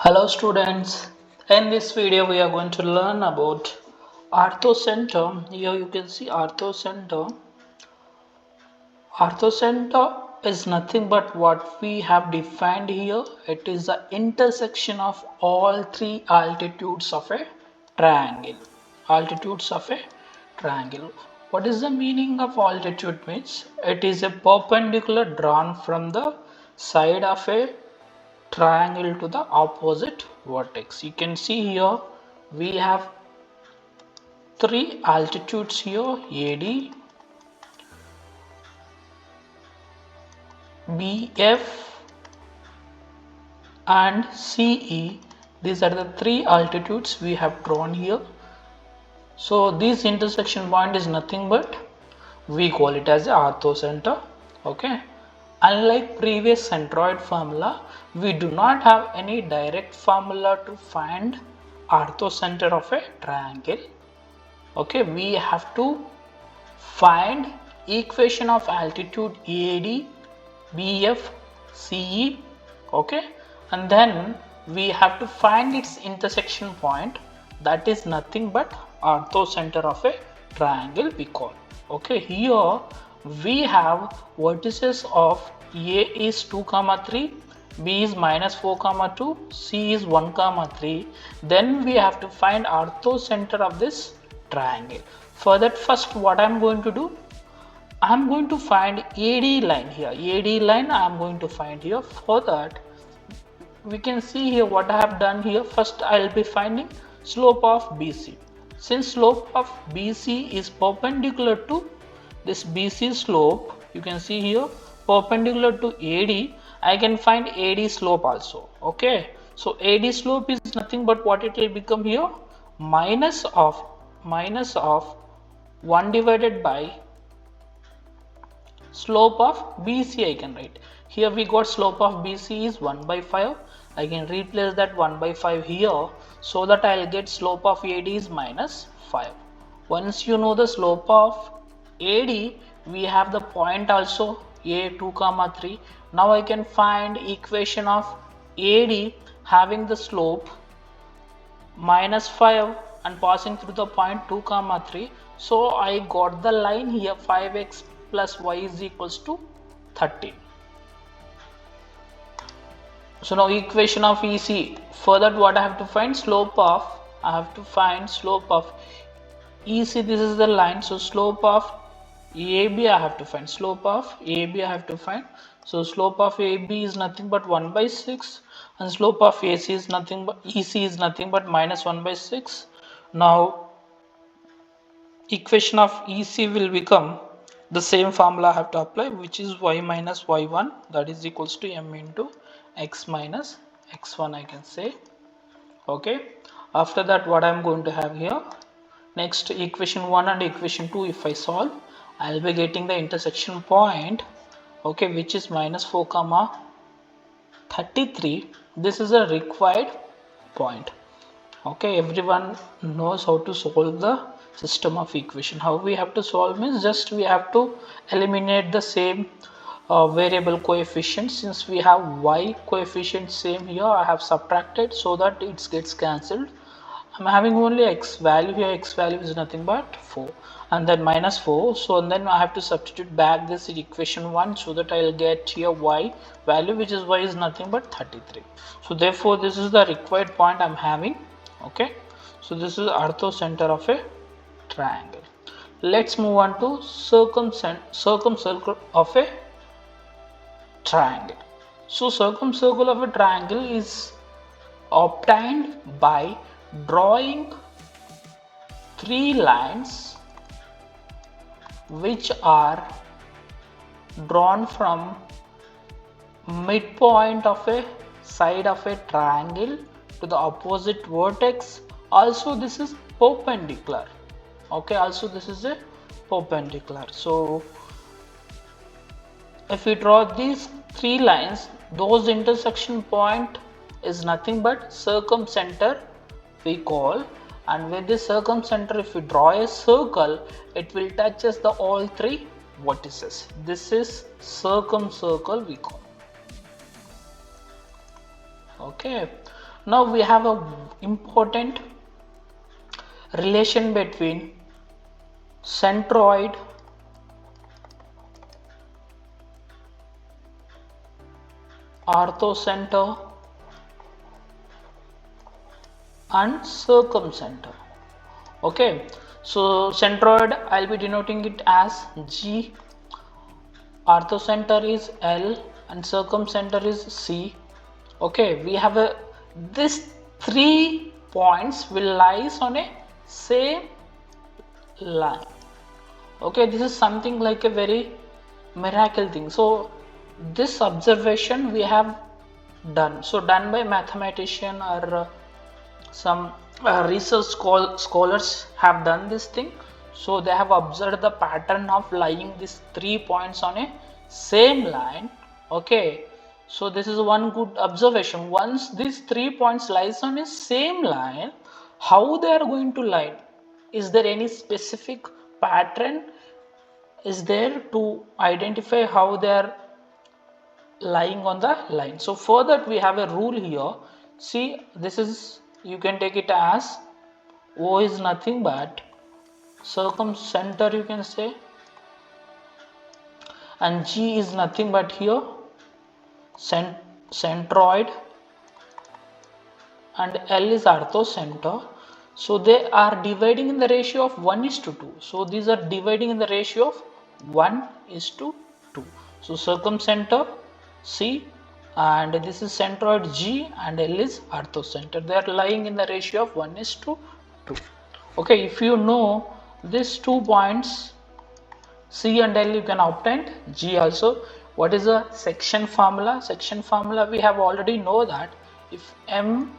Hello students, in this video we are going to learn about orthocenter. Here you can see orthocenter. Orthocenter is nothing but what we have defined here. It is the intersection of all three altitudes of a triangle. Altitudes of a triangle. What is the meaning of altitude means? It is a perpendicular drawn from the side of a triangle to the opposite vertex. You can see here we have three altitudes here: AD, BF and CE. These are the three altitudes we have drawn here. So this intersection point is nothing but we call it as a orthocenter. Okay. Unlike previous centroid formula, we do not have any direct formula to find orthocenter of a triangle. Okay, we have to find equation of altitude AD, BF, CE. Okay, and then we have to find its intersection point, that is nothing but orthocenter of a triangle we call. Okay, here we have vertices of A is 2, 3, B is -4, 2, C is 1, 3. Then we have to find orthocenter of this triangle. For that, first what I am going to do, I am going to find AD line here. AD line I am going to find here. For that, we can see here what I have done here. First I will be finding slope of BC. Since slope of BC is perpendicular to this BC slope, you can see here perpendicular to AD, I can find AD slope also. Okay, so AD slope is nothing but what it will become here, minus of 1 divided by slope of BC. I can write here, we got slope of BC is 1 by 5. I can replace that 1 by 5 here, so that I'll get slope of AD is -5. Once you know the slope of AD, we have the point also A 2, 3. Now I can find equation of AD having the slope -5 and passing through the point 2, 3. So I got the line here, 5x plus y is equals to 13. So now equation of EC. For that, what I have to find? I have to find slope of EC. This is the line. So slope of AB I have to find. Slope of AB I have to find. So slope of AB is nothing but 1 by 6, and slope of AC is nothing but EC is nothing but -1 by 6. Now equation of EC will become the same formula I have to apply, which is y minus y1, that is equals to m into x minus x1, I can say. Okay, after that what I am going to have here, next equation 1 and equation 2 if I solve, I will be getting the intersection point, okay, which is -4, 33. This is a required point. Okay, everyone knows how to solve the system of equation. How we have to solve means just we have to eliminate the same variable coefficient. Since we have y coefficient same here, I have subtracted so that it gets cancelled. I'm having only x value here. X value is nothing but 4 and then -4. So and then I have to substitute back this in equation 1 so that I'll get here y value, which is y is nothing but 33. So therefore this is the required point I'm having. Okay, so this is orthocenter of a triangle. Let's move on to circumcircle of a triangle. So circumcircle of a triangle is obtained by drawing three lines which are drawn from midpoint of a side of a triangle to the opposite vertex. Also this is perpendicular. Okay, also this is a perpendicular. So if we draw these three lines, those intersection point is nothing but circumcenter we call, and with this circumcenter if we draw a circle, it will touch us the all three vertices. This is circumcircle we call. Okay, Now we have a important relation between centroid orthocenter and circumcenter. Okay, so centroid I'll be denoting it as G, orthocenter is L, and circumcenter is C. Okay, we have this 3 points will lies on a same line. Okay, this is something like a very miracle thing. So this observation we have done, so done by mathematician or some research scholars have done this thing. So they have observed the pattern of lying these 3 points on a same line. Okay, so this is one good observation. Once these 3 points lies on a same line, how they are going to lie? Is there any specific pattern is there to identify how they are lying on the line? So for that we have a rule here. See, this is, you can take it as O is nothing but circumcenter, you can say, and G is nothing but here centroid, and L is orthocenter. So they are dividing in the ratio of 1:2. So these are dividing in the ratio of 1:2. So circumcenter C, and this is centroid G, and L is orthocenter. They are lying in the ratio of 1:2. Okay, if you know these 2 points C and L, you can obtain G also. What is the section formula? Section formula we have already know that if M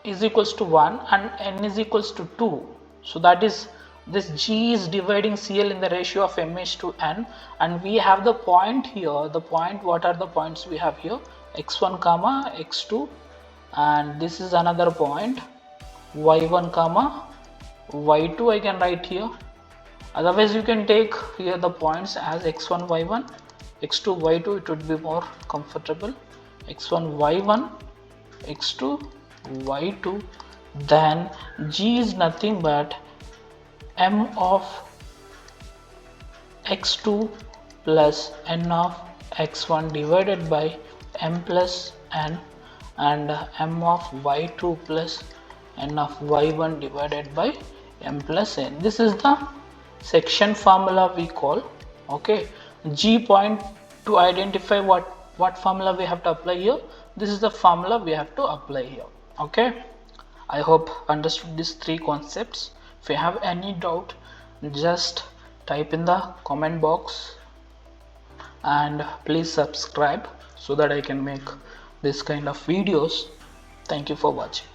is equals to 1 and N is equals to 2, so that is this G is dividing CL in the ratio of M:N, and we have the point here. The point, what are the points we have here? x1 comma x2, and this is another point y1 comma y2 I can write here. Otherwise you can take here the points as x1 y1, x2 y2, it would be more comfortable. x1 y1, x2 y2, then G is nothing but M of x2 plus N of x1 divided by M plus N, and M of y2 plus N of y1 divided by M plus N. This is the section formula we call. Okay, G point to identify what formula we have to apply here. This is the formula we have to apply here. Okay, I hope understood these 3 concepts. If you have any doubt, just type in the comment box, and please subscribe so that I can make this kind of videos. Thank you for watching.